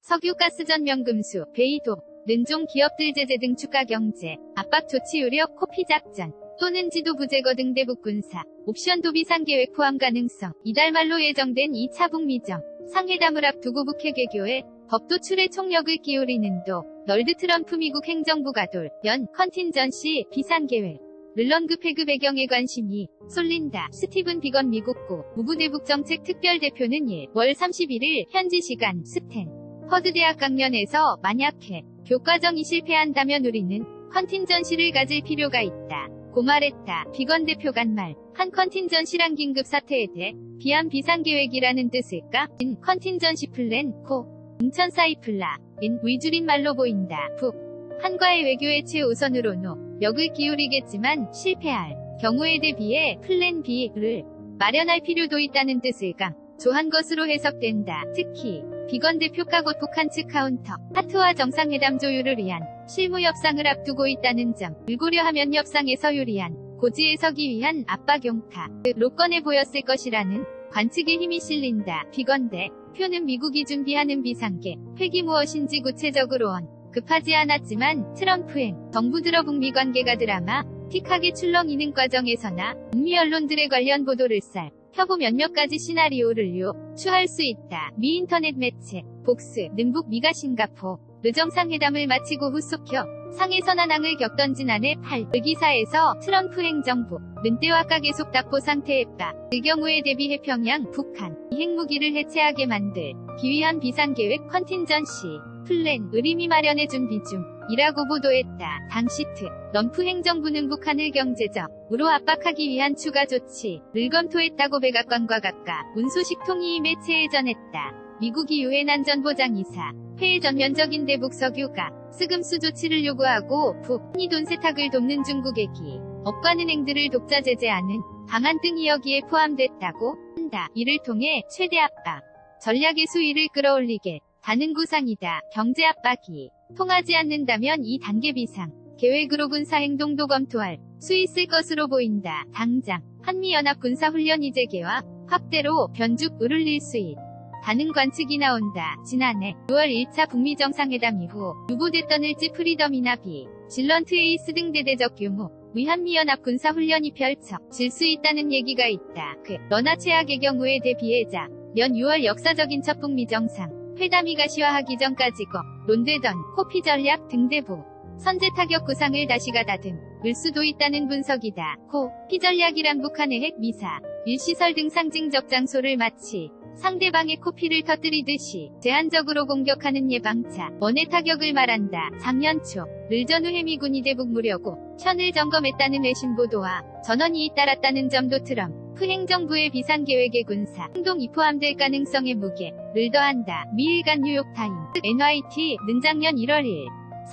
석유, 가스, 전면, 금수, 베이도, 는종 기업들 제재 등 추가 경제 압박 조치 우려, 코피 작전 또는 지도부 제거 등 대북 군사 옵션 도비 상계획 포함 가능성. 이달 말로 예정된 2차 북미정 상회담을 앞두고 북핵 외교에 법도출에 총력을 기울이는 도널드 트럼프 미국 행정부가 돌연 컨틴전시 비상계획 를런급 해그 배경에 관심이 쏠린다. 스티븐 비건 미국고 무부대북정책 특별대표는 1월 31일 현지 시간 스탠퍼드 대학 강연에서 만약 핵 교과정이 실패한다면 우리는 컨틴전시를 가질 필요가 있다 고 말했다. 비건 대표간 말, 한 컨틴전시란 긴급 사태에 대비한 비상계획이라는 뜻일까? 인 컨틴전시 플랜, 코, 인천사이플라, 인 위줄인 말로 보인다. 북, 한과의 외교의 최우선으로 력을 기울이겠지만 실패할 경우에 대비해 플랜 B를 마련할 필요도 있다는 뜻을까? 조한 것으로 해석된다. 특히 비건 대표가 곧 북한 측 카운터 파트와 정상회담 조율을 위한 실무 협상을 앞두고 있다는 점을 고려하면 협상에서 유리한 고지에 서기 위한 압박 용타로 꺼내 보였을 것이라는 관측에 힘이 실린다. 비건 대표는 미국이 준비하는 비상계획이 무엇인지 구체적으로 언급하지 않았지만 트럼프행 정부 들어 북미 관계가 드라마틱하게 출렁이는 과정에서나 북미 언론들의 관련 보도를 살펴보 몇몇 가지 시나리오를 추할 수 있다. 미 인터넷 매체 복스 능북 미가 싱가포르 정상회담을 마치고 후 속혀 상해선언항을 겪던 지난해 8일 기사에서 트럼프 행정부는 때와가 계속 답보 상태에 빠질 경우에 대비해 평양, 북한 핵무기를 해체하게 만들기 위한 비상계획 컨틴전시 플랜을 이미 마련해 준비 중이라고 보도했다. 당시 트럼프 행정부는 북한을 경제적으로 압박하기 위한 추가 조치를 검토했다고 백악관과 가까운 소식통이 매체에 전했다. 미국이 유엔 안전보장이사 회의 전면적인 대북 석유가 스금수 조치를 요구하고 북한이 돈 세탁을 돕는 중국의 기업과은행들을 독자 제재하는 방안 등이 여기에 포함됐다고 한다. 이를 통해 최대 압박 전략의 수위를 끌어올리겠다는 구상이다. 경제 압박이 통하지 않는다면 2단계 비상 계획으로 군사행동도 검토할 수 있을 것으로 보인다. 당장 한미연합 군사훈련이 재개와 확대로 변죽을 울릴 수 있다는 관측이 나온다. 지난해 6월 1차 북미 정상회담 이후 유보됐던 일지 프리덤이나 비질런트 에이스 등 대대적 규모 한미연합 군사훈련이 펼쳐질 수 있다는 얘기가 있다. 그러나 최악의 경우에 대비해 작년 6월 역사적인 첫 북미 정상 회담이 가시화하기 전까지 거론되던 코피 전략 등 대북 선제 타격 구상을 다시 가다듬을 수도 있다는 분석이다. 코피 전략이란 북한의 핵 미사 일시설 등 상징적 장소를 마치 상대방의 코피를 터뜨리듯이 제한적으로 공격하는 예방차 원의 타격을 말한다. 작년 초 르전후 해미군이 대북 무력고 현을 점검했다는 외신 보도와 전원이 잇따랐다는 점도 트럼프 행정부의 비상계획의 군사 행동이 포함될 가능성에 무게를 더한다. 미일간 뉴욕타임스 NYT는 작년 1월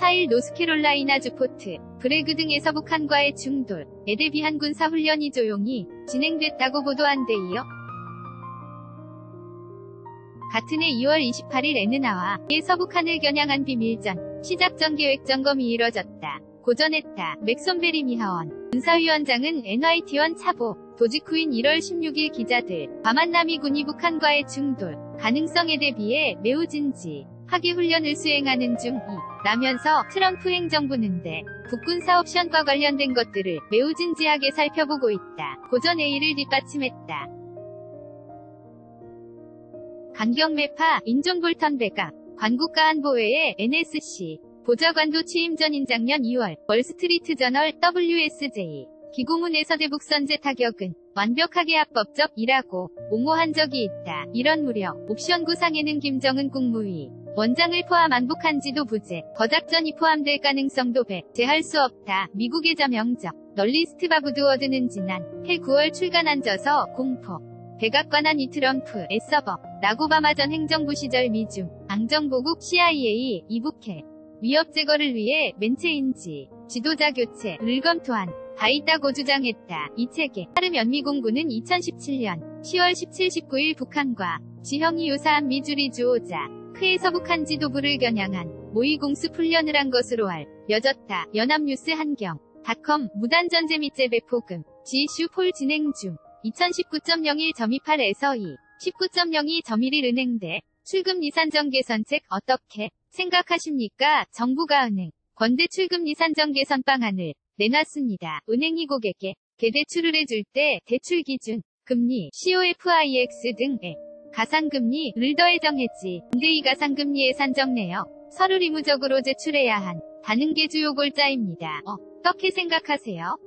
4일 노스캐롤라이나주 포트 브래그 등에서 북한과의 충돌에 대비한 군사훈련이 조용히 진행됐다고 보도한 데 이어 같은 해 2월 28일 에느나와 에서 북한을 겨냥한 비밀전 시작전 계획 점검이 이뤄졌다. 고전했다. 맥손베리 미하원 군사위원장은 NYT1 차보 도직 후인 1월 16일 기자들 만남이 군이 북한과의 충돌 가능성에 대비해 매우 진지하게 훈련을 수행하는 중이라면서 트럼프 행정부는 북군사 옵션과 관련된 것들을 매우 진지하게 살펴보고 있다. 고전 A를 뒷받침했다. 강경매파 인존 볼턴 백악 관국가 안보회의 NSC 보좌관도 취임 전인 작년 2월 월스트리트 저널 WSJ 기고문에서 대북 선제 타격은 완벽하게 합법적이라고 옹호한 적이 있다. 이런 무력 옵션 구상에는 김정은 국무위 원장을 포함한 북한 지도부제 거작전이 포함될 가능성도 배제할 수 없다. 미국의 저명적 널리스트 바브드워드는 지난해 9월 출간한 저서 공포 백악관한 이 트럼프 애서버 라고바마 전 행정부 시절 미중 앙정보국 CIA 이북핵 위협 제거를 위해 멘체인지 지도자 교체를 검토한 바 있다고 주장했다. 이 책에 따르면 미 공군은 2017년 10월 17, 19일 북한과 지형이 유사한 미주리 주오자 크에서 북한 지도부를 겨냥한 모의 공습 훈련을 한 것으로 알려졌다. 연합뉴스 한경.com 무단전제 및 재배포금 지이슈 폴 진행 중 2019.01.28에서 19.02.11일 은행대 출금리 산정 개선책 어떻게 생각하십니까? 정부가 은행, 건대 출금리 산정 개선 방안을 내놨습니다. 은행이 고객에 개대출을 해줄 때 대출 기준, 금리, COFIX 등의 가상금리를 더해 정했지. 근데 이 가상금리의 산정 내역, 서류 의무적으로 제출해야 한다는 게 주요 골자입니다. 어떻게 생각하세요?